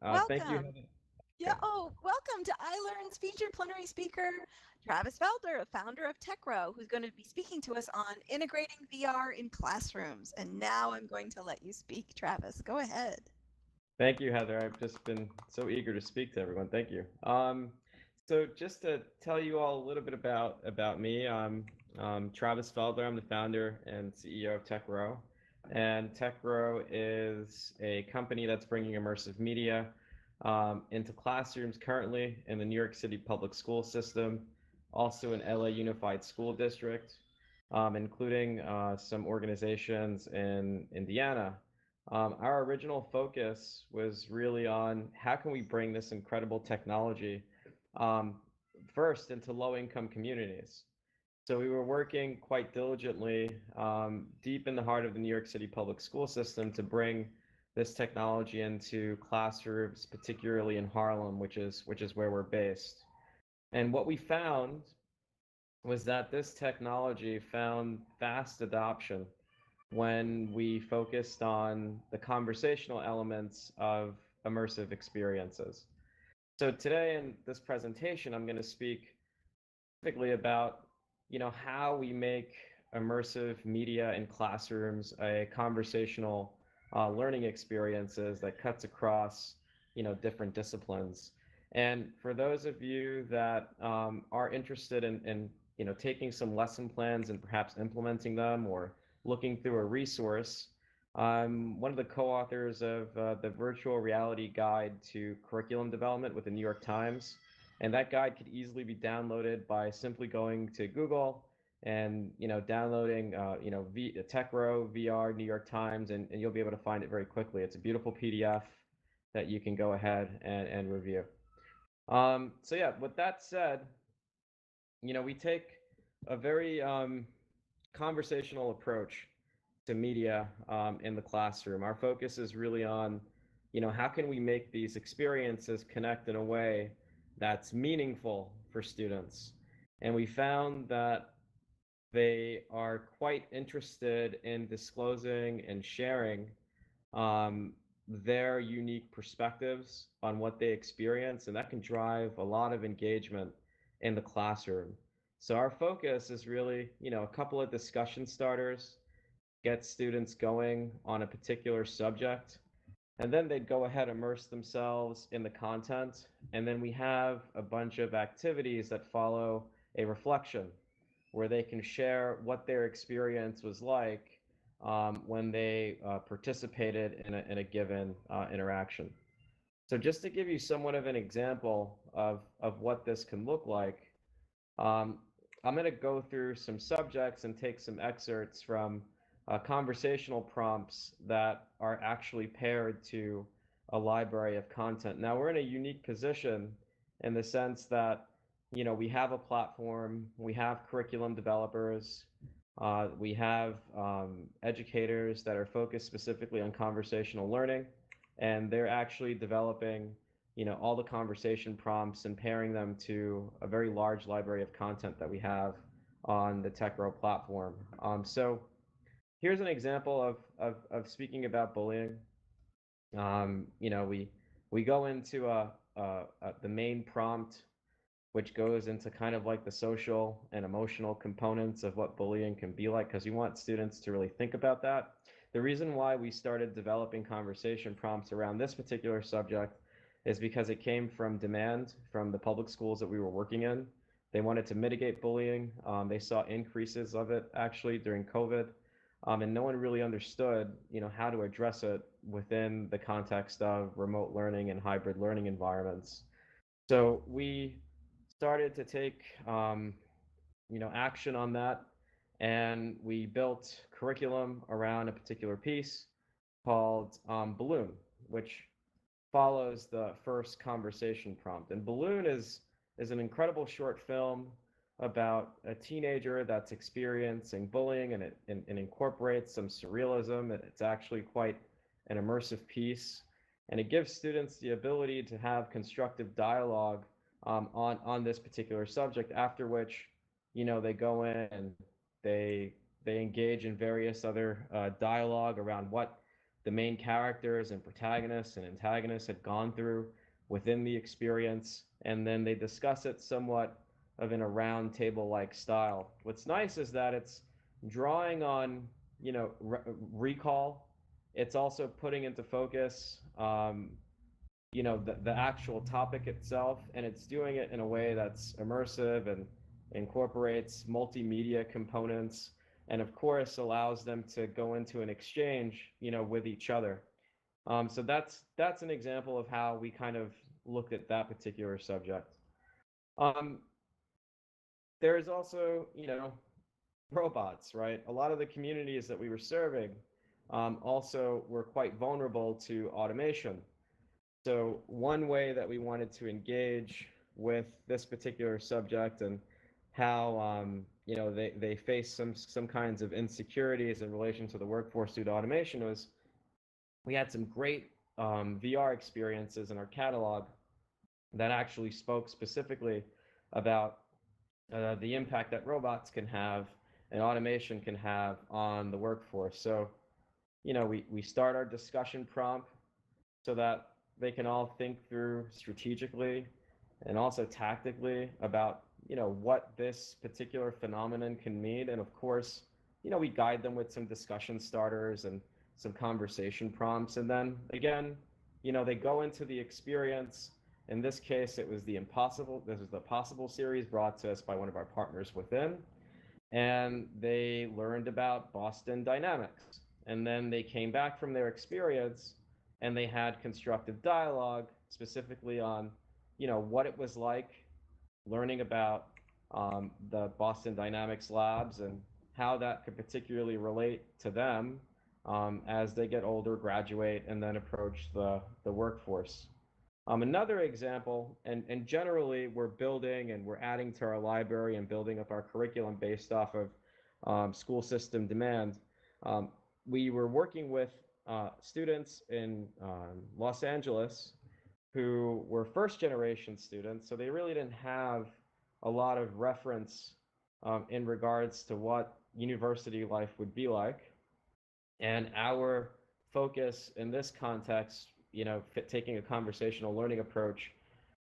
Thank you. Welcome. Yeah, Okay. welcome to iLearn's featured plenary speaker, Travis Felder, founder of TechRow, who's going to be speaking to us on integrating VR in classrooms. And now I'm going to let you speak, Travis. Go ahead. Thank you, Heather. I've just been so eager to speak to everyone. Thank you. So just to tell you all a little bit about me, I'm Travis Felder. I'm the founder and CEO of TechRow, and TechRow is a company that's bringing immersive media into classrooms currently in the New York City public school system, also in LA Unified School District, including some organizations in Indiana. Our original focus was really on how can we bring this incredible technology um, first into low-income communities. So we were working quite diligently deep in the heart of the New York City public school system to bring this technology into classrooms, particularly in Harlem, which is where we're based. And what we found was that this technology found fast adoption when we focused on the conversational elements of immersive experiences. So today in this presentation, I'm going to speak specifically about, how we make immersive media in classrooms a conversational learning experiences that cuts across, different disciplines. And for those of you that are interested in, taking some lesson plans and perhaps implementing them or looking through a resource, I'm one of the co-authors of the Virtual Reality Guide to Curriculum Development with the New York Times. And that guide could easily be downloaded by simply going to Google and downloading TechRow VR New York Times, and you'll be able to find it very quickly. It's a beautiful PDF that you can go ahead and review. So yeah, with that said, we take a very conversational approach to media in the classroom. Our focus is really on, how can we make these experiences connect in a way that's meaningful for students? And we found that they are quite interested in disclosing and sharing um, their unique perspectives on what they experience, and that can drive a lot of engagement in the classroom. So our focus is really, a couple of discussion starters, get students going on a particular subject, and then they'd go ahead, immerse themselves in the content, and then we have a bunch of activities that follow a reflection where they can share what their experience was like when they participated in a given interaction. So just to give you somewhat of an example of what this can look like, um, I'm going to go through some subjects and take some excerpts from conversational prompts that are actually paired to a library of content. Now, we're in a unique position in the sense that, we have a platform, we have curriculum developers, we have educators that are focused specifically on conversational learning, and they're actually developing all the conversation prompts and pairing them to a very large library of content that we have on the TechRow platform. So here's an example of speaking about bullying. We go into the main prompt, which goes into kind of like the social and emotional components of what bullying can be like, because you want students to really think about that. The reason why we started developing conversation prompts around this particular subject is because it came from demand from the public schools that we were working in. They wanted to mitigate bullying. They saw increases of it actually during COVID, and no one really understood, how to address it within the context of remote learning and hybrid learning environments. So we started to take, action on that, and we built curriculum around a particular piece called Balloon, which follows the first conversation prompt. And Balloon is an incredible short film about a teenager that's experiencing bullying, and it incorporates some surrealism. It's actually quite an immersive piece, and it gives students the ability to have constructive dialogue on this particular subject. After which, they go in and they engage in various other dialogue around what the main characters and protagonists and antagonists had gone through within the experience, and then they discuss it somewhat of in a round table like style. What's nice is that it's drawing on, recall. It's also putting into focus, the actual topic itself, and it's doing it in a way that's immersive and incorporates multimedia components, and of course allows them to go into an exchange, with each other. So that's an example of how we kind of looked at that particular subject. Um, there is also, robots, right? A lot of the communities that we were serving also were quite vulnerable to automation. So one way that we wanted to engage with this particular subject and how they face some kinds of insecurities in relation to the workforce due to automation was we had some great VR experiences in our catalog that actually spoke specifically about the impact that robots can have and automation can have on the workforce. So, we start our discussion prompt so that they can all think through strategically and also tactically about, what this particular phenomenon can mean. And of course, we guide them with some discussion starters and some conversation prompts. And then again, they go into the experience. In this case, it was this is the Possible series brought to us by one of our partners within. And they learned about Boston dynamics. And then they came back from their experience and they had constructive dialogue specifically on, what it was like learning about the Boston Dynamics labs and how that could particularly relate to them as they get older, graduate, and then approach the workforce. Another example, and generally we're building and we're adding to our library and building up our curriculum based off of school system demand. We were working with students in Los Angeles who were first generation students, so they really didn't have a lot of reference in regards to what university life would be like. And our focus in this context, taking a conversational learning approach,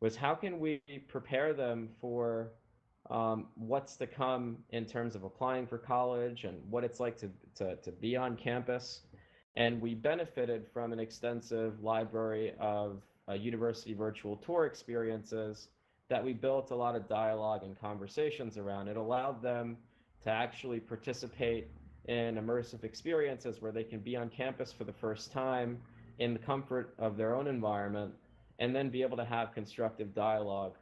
was how can we prepare them for what's to come in terms of applying for college and what it's like to be on campus. And we benefited from an extensive library of university virtual tour experiences that we built a lot of dialogue and conversations around. It allowed them to actually participate in immersive experiences where they can be on campus for the first time in the comfort of their own environment and then be able to have constructive dialogue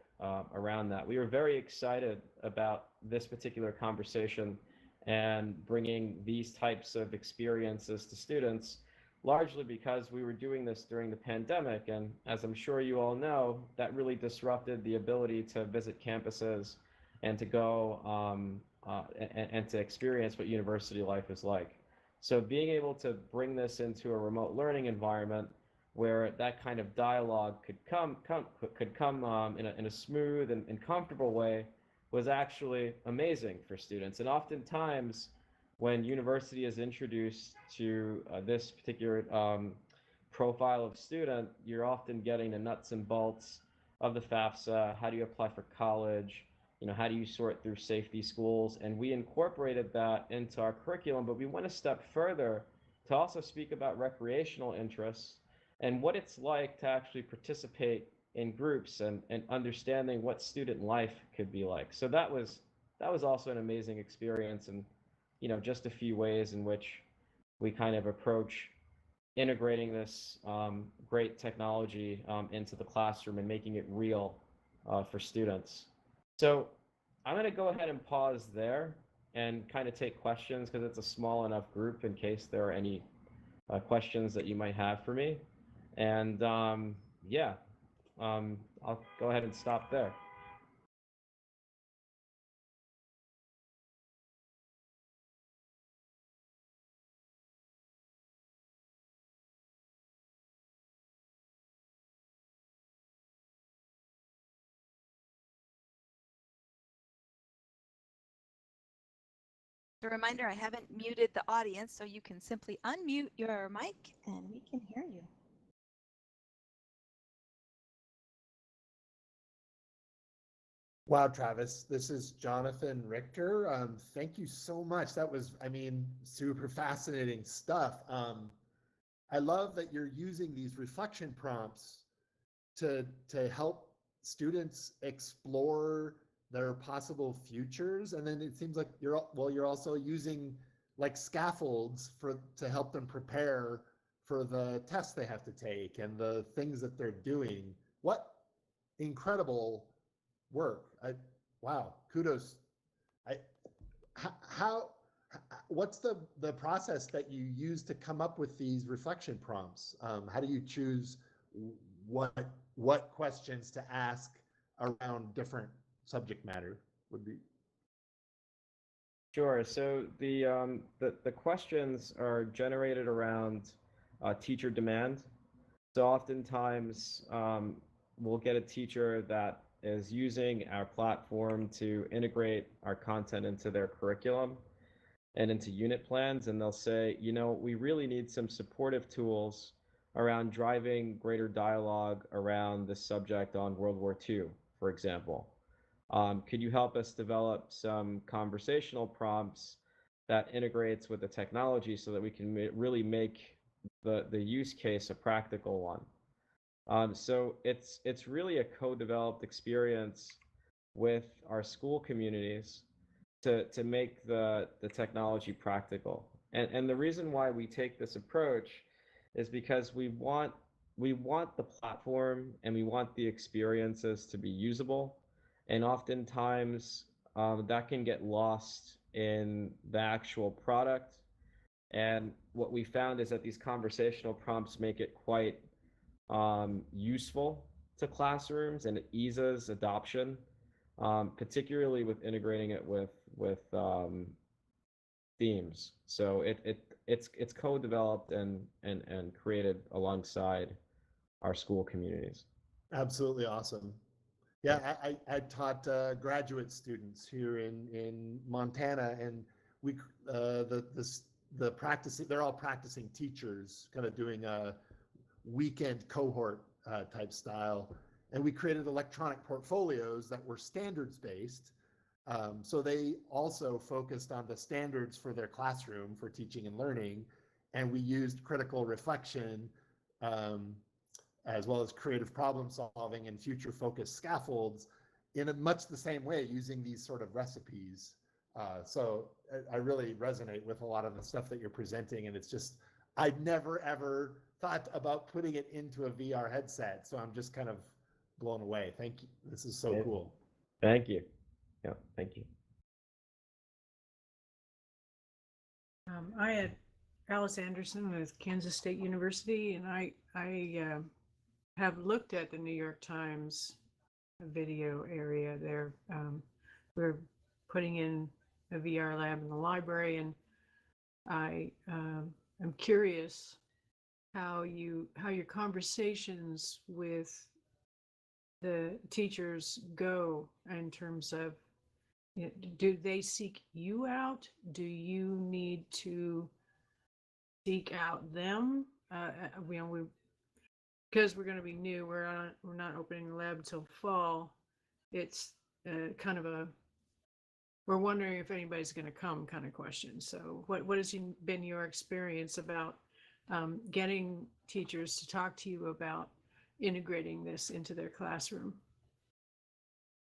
around that. We were very excited about this particular conversation and bringing these types of experiences to students, largely because we were doing this during the pandemic. And as I'm sure you all know, that really disrupted the ability to visit campuses and to go and to experience what university life is like. So being able to bring this into a remote learning environment where that kind of dialogue could come in a smooth and comfortable way was actually amazing for students. And oftentimes, when university is introduced to this particular profile of student, you're often getting the nuts and bolts of the FAFSA. How do you apply for college? How do you sort through safety schools? And we incorporated that into our curriculum, but we went a step further to also speak about recreational interests and what it's like to actually participate in groups and understanding what student life could be like. So that was also an amazing experience, and just a few ways in which we kind of approach integrating this great technology into the classroom and making it real for students. So I'm going to go ahead and pause there and kind of take questions because it's a small enough group in case there are any questions that you might have for me. And yeah, I'll go ahead and stop there. A reminder, I haven't muted the audience, so you can simply unmute your mic and we can hear you. Wow, Travis, this is Jonathan Richter. Thank you so much. That was, I mean, super fascinating stuff. I love that you're using these reflection prompts to help students explore their possible futures. And then it seems like you're also using like scaffolds to help them prepare for the tests they have to take and the things that they're doing. What incredible work. Wow, kudos. I how what's the process that you use to come up with these reflection prompts? How do you choose what what questions to ask around different subject matter would be? Sure. So the questions are generated around teacher demand. So oftentimes we'll get a teacher that is using our platform to integrate our content into their curriculum and into unit plans, and they'll say, you know, we really need some supportive tools around driving greater dialogue around the subject on World War II, for example. Could you help us develop some conversational prompts that integrates with the technology so that we can really make the use case a practical one? So it's really a co-developed experience with our school communities to make the technology practical. And the reason why we take this approach is because we want the platform and we want the experiences to be usable. And oftentimes that can get lost in the actual product. And what we found is that these conversational prompts make it quite useful to classrooms, and it eases adoption, particularly with integrating it with themes. So it's co-developed and created alongside our school communities. Absolutely awesome. Yeah, I taught graduate students here in Montana, and we the practicing they're all practicing teachers, kind of doing a weekend cohort type style, and we created electronic portfolios that were standards based. So they also focused on the standards for their classroom for teaching and learning, and we used critical reflection um, as well as creative problem solving and future focused scaffolds in a much the same way using these sort of recipes. So I really resonate with a lot of the stuff that you're presenting, and it's just I'd never ever thought about putting it into a VR headset, so I'm just kind of blown away. Thank you. This is so cool. Thank you. Yeah, thank you. I had Alice Anderson with Kansas State University, and I have looked at the New York Times video area there. We're putting in a VR lab in the library, and I am curious how your conversations with the teachers go in terms of, you know, do they seek you out? Do you need to seek out them? Because we're going to be new, we're not opening the lab until fall. It's kind of we're wondering if anybody's going to come kind of question. So what has been your experience about getting teachers to talk to you about integrating this into their classroom?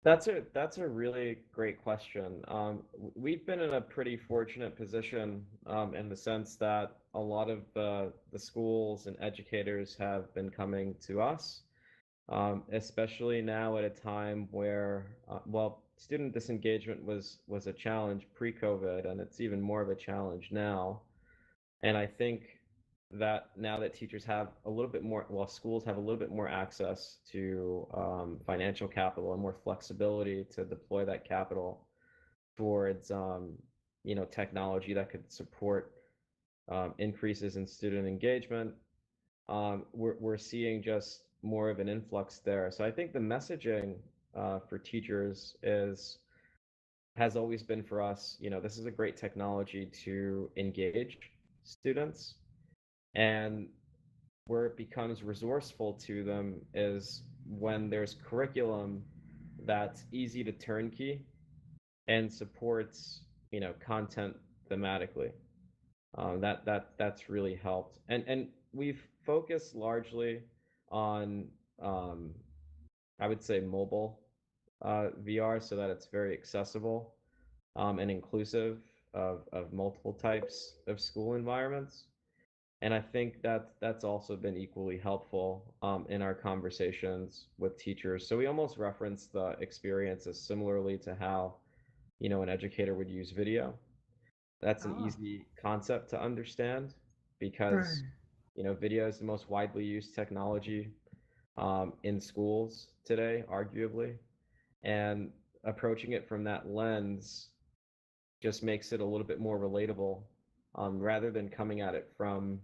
That's a really great question. We've been in a pretty fortunate position in the sense that a lot of the schools and educators have been coming to us, especially now at a time where, well, student disengagement was a challenge pre-COVID, and it's even more of a challenge now. And I think that now that teachers have a little bit more, well, schools have a little bit more access to financial capital and more flexibility to deploy that capital towards, technology that could support increases in student engagement. We're seeing just more of an influx there. So I think the messaging for teachers is has always been for us, this is a great technology to engage students. And where it becomes resourceful to them is when there's curriculum that's easy to turnkey and supports, content thematically. That's really helped. And we've focused largely on, I would say, mobile VR, so that it's very accessible and inclusive of multiple types of school environments. And I think that that's also been equally helpful in our conversations with teachers. So we almost reference the experiences similarly to how, an educator would use video. That's an Oh, easy concept to understand because, right. video is the most widely used technology in schools today, arguably. And approaching it from that lens just makes it a little bit more relatable, rather than coming at it from,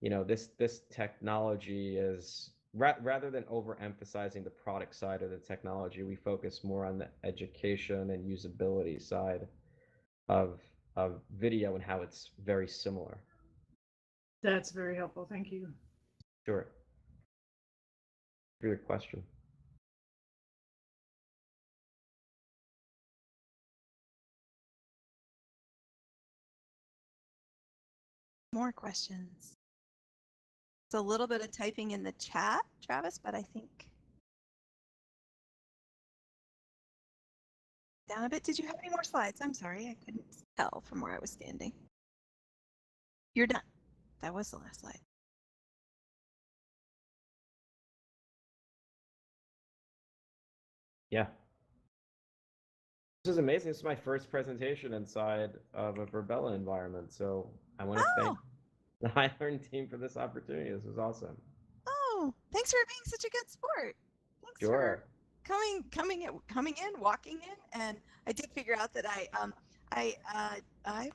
this technology is rather than overemphasizing the product side of the technology, we focus more on the education and usability side of video and how it's very similar. That's very helpful. Thank you. Sure. For your question. More questions. It's a little bit of typing in the chat, Travis, but I think down a bit. Did you have any more slides? I'm sorry, I couldn't tell from where I was standing. You're done. That was the last slide. Yeah. This is amazing. This is my first presentation inside of a Verbella environment. So I want to thank the iLearn team for this opportunity. This was awesome. Oh, thanks for being such a good sport. Thanks Sure. for coming in, walking in, and I did figure out that I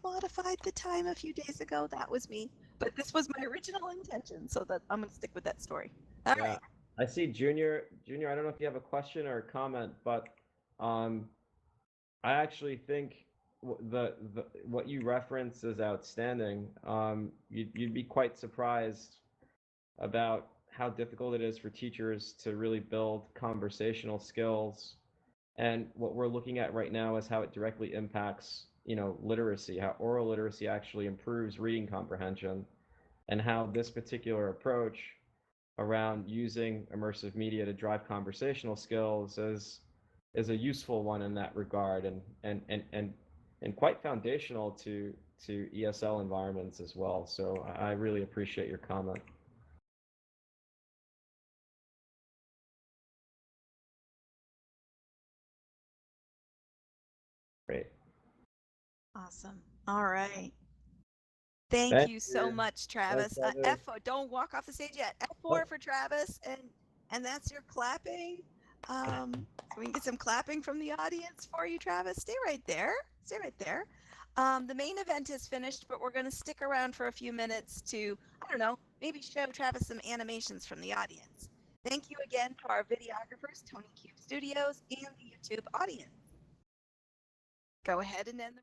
modified the time a few days ago. That was me, but this was my original intention, so that I'm gonna stick with that story. All right. I see Junior. Junior, I don't know if you have a question or a comment, but I actually think what you reference is outstanding. You'd be quite surprised about how difficult it is for teachers to really build conversational skills. And what we're looking at right now is how it directly impacts, literacy, how oral literacy actually improves reading comprehension, and how this particular approach around using immersive media to drive conversational skills is a useful one in that regard, and quite foundational to ESL environments as well. So I really appreciate your comment. Great. Awesome. All right. Thank you so much, Travis. Heather. Don't walk off the stage yet. F4 for Travis, and that's your clapping. So we can get some clapping from the audience for you, Travis. Stay right there. Stay right there. The main event is finished, but we're going to stick around for a few minutes to, I don't know, maybe show Travis some animations from the audience. Thank you again to our videographers, Tony Cube Studios, and the YouTube audience. Go ahead and end the